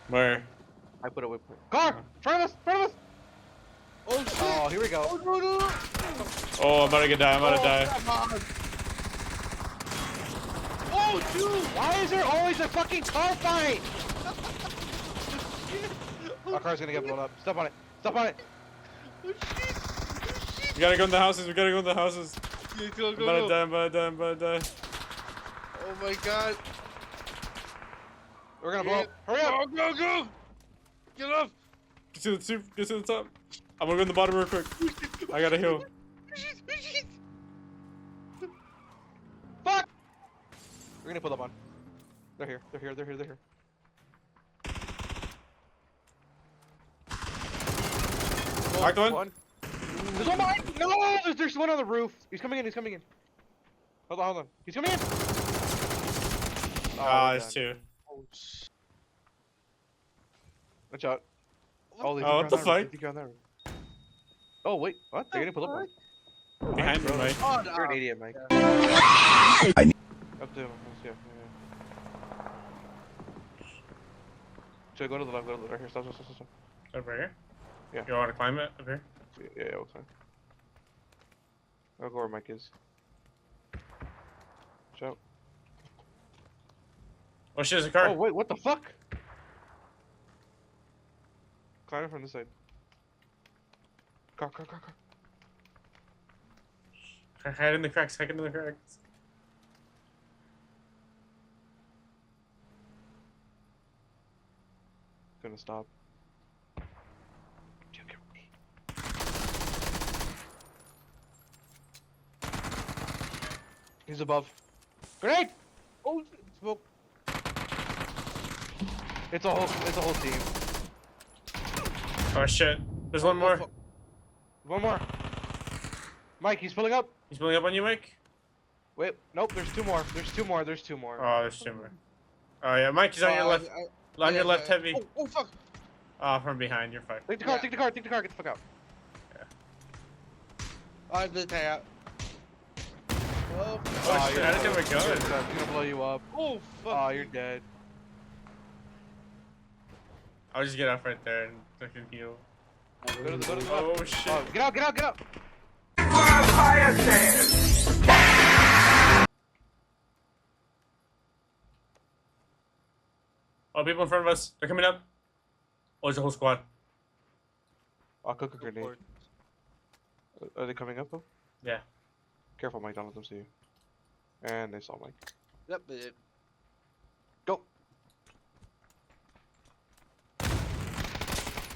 Where? I put a waypoint. Car! In front of us! In front of us! Oh shit! Oh, here we go. Oh, no, no, no. Oh, I'm about to die. I'm about to die. Come on. Oh, dude! Why is there always a fucking car fight? Our car's gonna get blown up. Step on it. Step on it. Oh shit! Oh shit! We gotta go in the houses. We gotta go in the houses. Yeah, go, I'm go, about to go. die. I'm about to die. I'm about to die. Oh my god. We're gonna blow up. Hurry up! Go, go, go! Get up! Get to the soup. Get to the top. I'm gonna go in the bottom real quick. I gotta heal. Fuck! We're gonna pull up on. They're here. They're here. They're here. They're here. Knocked one. There's one behind. No! There's one on the roof. He's coming in. He's coming in. Hold on. Hold on. He's coming in. Ah, we're it's done. two. Oh shit. Watch out. What? they Oh, think what you're on that the roof. They think you're on that roof. Oh, wait. What? They're gonna pull up on. Behind me, Mike. Oh, You're an no. idiot, Mike. Up to him. Yeah. Should I go to the left? Go to the right here. Stop. Over here? Yeah. You wanna climb it? Over here? Yeah, we'll fine. I'll go where Mike is. Shout. Oh shit, there's a car. Oh, wait, what the fuck? Climb it from this side. Car. Hide in the cracks. Hide in the cracks. Gonna stop. He's above. Grenade! Oh shit. Smoke. It's a whole team. Oh shit. There's one more. fuck. One more. Mike, he's pulling up. He's pulling up on you, Mike? Wait, nope, there's two more. There's two more. Oh, there's two more. Oh yeah, Mike, he's on your left. On your left heavy. Oh fuck. Oh, from behind, you're fucked. Take the car, Yeah. take the car, get the fuck out. I did tag out. Oh, Oh shit, I didn't have a gun. He's gonna blow you up. oh fuck. Oh, you're dead. I'll just get off right there and fucking heal. Go to the left. Oh shit. Oh, get out! Oh, people in front of us. They're coming up. Oh, there's a whole squad. I'll cook a grenade. Are they coming up though? Yeah. Careful, Mike, don't let them see you. And they saw Mike. Yep, they did. Go!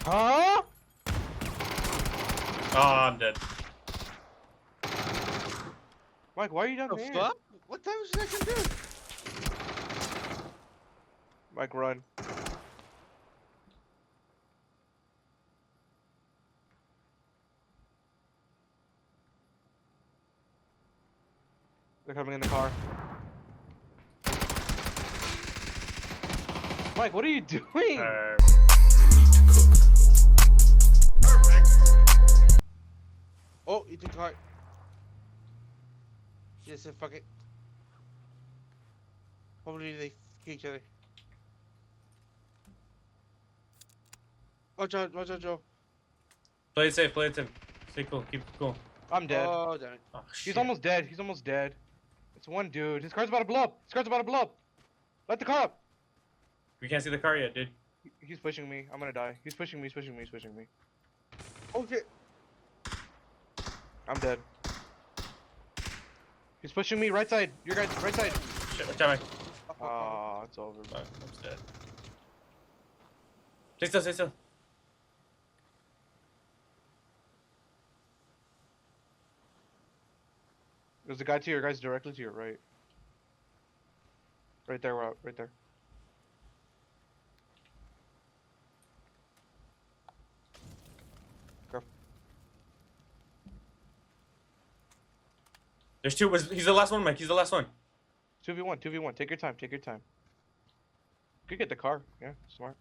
Huh? Oh, I'm dead. Mike, why are you down The there? fuck? What time is that gonna do? Mike, run. They're coming in the car. Mike, what are you doing? Oh, you took heart. Just said fuck it. Hopefully they kill each other. Watch out, Joe. Play it safe, play it safe. Stay cool, keep it cool. I'm dead. Oh, damn it. Oh, shit. He's almost dead. It's one dude. His car's about to blow up. Let the car up. We can't see the car yet, dude. He's pushing me. I'm gonna die. He's pushing me. Oh shit. I'm dead. He's pushing me. Right side. Your guys, right side. Shit, watch out, Mike. Ah, it's over. Fuck, I'm dead. Stay still. There's a guy to your guys directly to your right. Right there, right there. Go. There's two. He's the last one, Mike. He's the last one. 2v1. Take your time. Could get the car. Yeah, smart.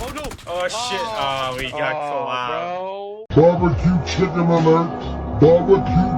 Oh no! Oh shit. Oh, we got clapped. Bro. Barbecue chicken alert. Barbecue